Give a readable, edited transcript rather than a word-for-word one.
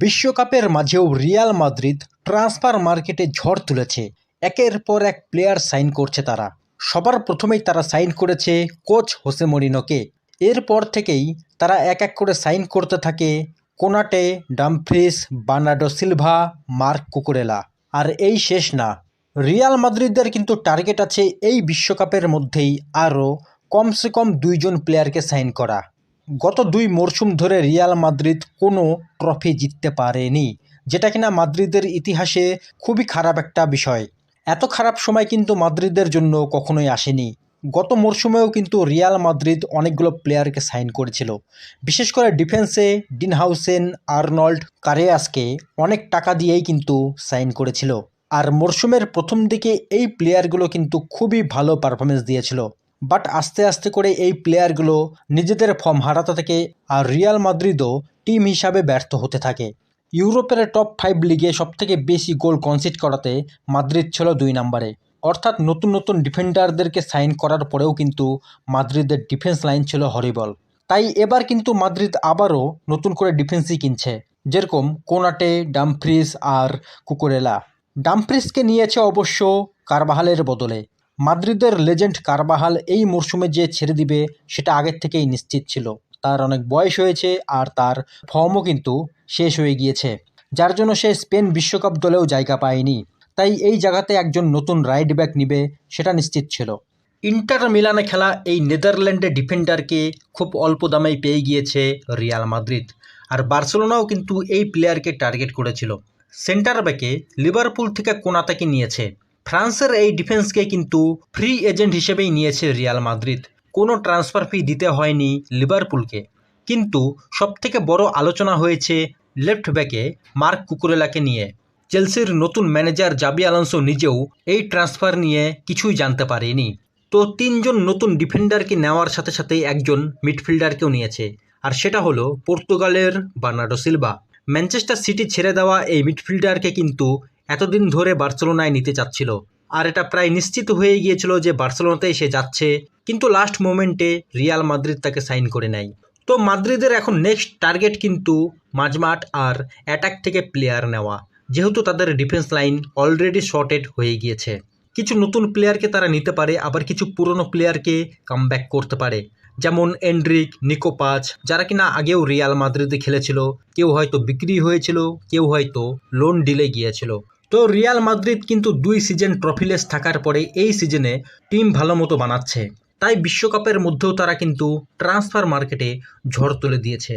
বিশ্বকাপের মাঝেও Real Madrid transfer মার্কেটে ঝড় তুলেছে। একের পর এক প্লেয়ার সাইন করছে তারা। সবার প্রথমেই তারা সাইন করেছে কোচ হোসে মরিনোকে। এরপর থেকেই তারা এক এক করে সাইন করতে থাকে Konate, Dumfries, Bernardo Silva, Marc Cucurella. আর এই শেষ না, রিয়াল মাদ্রিদের কিন্তু টার্গেট আছে এই বিশ্বকাপের মধ্যেই আরও কমসে কম 2 জন প্লেয়ারকে সাইন করা। গত 2 মরশুম ধরে রিয়াল মাদ্রিদ কোনো ট্রফি জিততে পারেনি, যেটা কিনা মাদ্রিদের ইতিহাসে খুবই খারাপ একটা বিষয়। এত খারাপ সময় কিন্তু মাদ্রিদের জন্য কখনোই আসেনি। গত মরশুমেও কিন্তু রিয়াল মাদ্রিদ অনেকগুলো প্লেয়ারকে সাইন করেছিল, বিশেষ করে ডিফেন্সে ডিন হাউসেন, আর্নল্ড, কারেয়াসকে অনেক টাকা দিয়েই কিন্তু সাইন করেছিল। আর মরশুমের প্রথম দিকে এই প্লেয়ারগুলো কিন্তু খুবই ভালো পারফরমেন্স দিয়েছিল, বাট আস্তে আস্তে করে এই প্লেয়ারগুলো নিজেদের ফর্ম হারাতে থাকে আর রিয়াল মাদ্রিদও টিম হিসাবে ব্যর্থ হতে থাকে। ইউরোপের টপ 5 লিগে সবথেকে বেশি গোল কনসিড করাতে মাদ্রিদ ছিল 2 নম্বরে। অর্থাৎ নতুন নতুন ডিফেন্ডারদেরকে সাইন করার পরেও কিন্তু মাদ্রিদের ডিফেন্স লাইন ছিল হরিবল। তাই এবার কিন্তু মাদ্রিদ আবারও নতুন করে ডিফেন্সই কিনছে, যেরকম কোনাটে, ডামফ্রিস আর কুকুরেলা। ডামফ্রিসকে নিয়েছে অবশ্য কারবাহালের বদলে। মাদ্রিদের লেজেন্ড কারবাহাল এই মরশুমে যে ছেড়ে দিবে সেটা আগের থেকেই নিশ্চিত ছিল। তার অনেক বয়স হয়েছে আর তার ফর্মও কিন্তু শেষ হয়ে গিয়েছে, যার জন্য সে স্পেন বিশ্বকাপ দলেও জায়গা পায়নি। তাই এই জায়গাতে একজন নতুন রাইট ব্যাক নিবে সেটা নিশ্চিত ছিল। ইন্টার মিলানে খেলা এই নেদারল্যান্ডের ডিফেন্ডারকে খুব অল্প দামেই পেয়ে গিয়েছে রিয়াল মাদ্রিদ। আর বার্সেলোনাও কিন্তু এই প্লেয়ারকে টার্গেট করেছিল। সেন্টার ব্যাকে লিভারপুল থেকে কোনাতাকে নিয়েছে। ফ্রান্সের এই ডিফেন্সকে কিন্তু ফ্রি এজেন্ট হিসেবেই নিয়েছে রিয়াল মাদ্রিদ। কোনো ট্রান্সফার ফি দিতে হয়নি লিভারপুলকে। কিন্তু সবথেকে বড় আলোচনা হয়েছে লেফট ব্যাকে মার্ক কুকুরেলাকে নিয়ে। চেলসির নতুন ম্যানেজার জাবি আলোনসো নিজেও এই ট্রান্সফার নিয়ে কিছুই জানতে পারেনি। তো 3 জন নতুন ডিফেন্ডারকে নেওয়ার সাথে সাথে একজন মিডফিল্ডারকেও নিয়েছে, আর সেটা হলো পর্তুগালের বার্নার্ডো সিলভা। ম্যানচেস্টার সিটি ছেড়ে দেওয়া এই মিডফিল্ডারকে কিন্তু এতদিন ধরে বার্সেলোনায় নিতে চাচ্ছিল, আর এটা প্রায় নিশ্চিত হয়ে গিয়েছিল যে বার্সেলোনাতেই সে যাচ্ছে। কিন্তু লাস্ট মোমেন্টে রিয়াল মাদ্রিদ তাকে সাইন করে নেয়। তো মাদ্রিদের এখন নেক্সট টার্গেট কিন্তু মাঝমাঠ আর অ্যাটাক থেকে প্লেয়ার নেওয়া, যেহেতু তাদের ডিফেন্স লাইন অলরেডি শর্টেড হয়ে গিয়েছে। কিছু নতুন প্লেয়ারকে তারা নিতে পারে, আবার কিছু পুরনো প্লেয়ারকে কামব্যাক করতে পারে, যেমন এন্ড্রিক, নিকো পাচ, যারা কিনা আগেও রিয়াল মাদ্রিদে খেলেছিল। কেউ হয়তো বিক্রি হয়েছিল, কেউ হয়তো লোন ডিলে গিয়েছিল। তো রিয়াল মাদ্রিদ কিন্তু 2 সিজন ট্রফিলেস থাকার পরে এই সিজনে টিম ভালো মতো বানাচ্ছে। তাই বিশ্বকাপের মধ্যেও তারা কিন্তু ট্রান্সফার মার্কেটে ঝড় তুলে দিয়েছে।